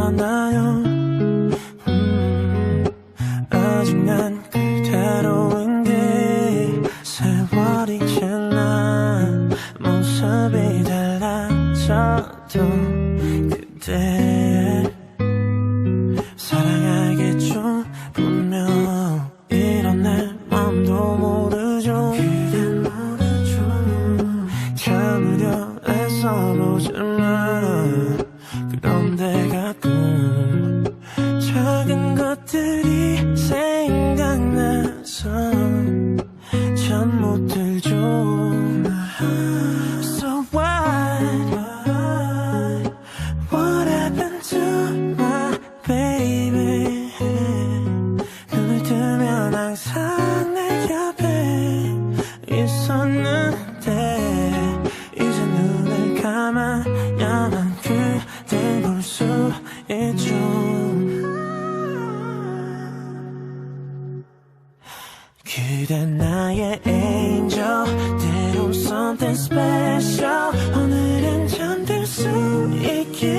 않아요. 아직 난 그대로인 게 세월이 지나 모습이 달라져도 그대의 사랑하겠죠. 분명 이런 내 맘도 모르죠. 그댄 모르죠. 참으려 애써보지만 그런데 가끔 작은 것들이 생각나서 잠 못 들죠. So what happened to my baby? 눈을 뜨면 항상 내 옆에 있었는데 이제 눈을 감아야만 그댈 볼 수 있죠. 그댄 나의 angel, 때론 something special. 오늘은 잠들 수 있게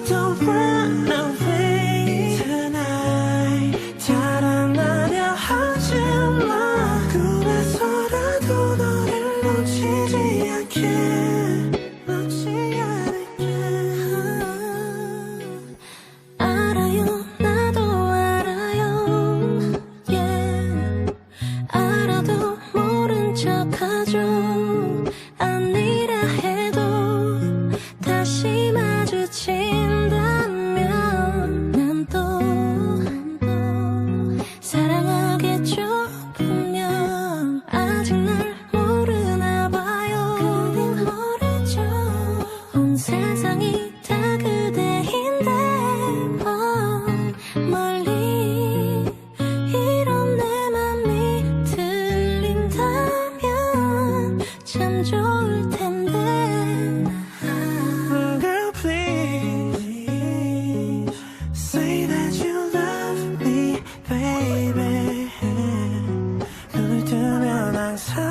Don't run away tonight. 달아나려 하지 마. 꿈에서라도 너를 놓치지 않게, 놓지 않을게. 알아요, 나도 알아요. Yeah. 알아도 모른 척하죠. 아니라 해도 다시 마주친다면 난 또 사랑하겠죠. 분명 아직 날 모르나 봐요. 그댄 모르죠. 온 세상이 다 그대인데 멀리 이런 내 맘이 들린다면 참 좋을 텐데. Girl, please say that you love me, baby. 눈을 뜨면 항상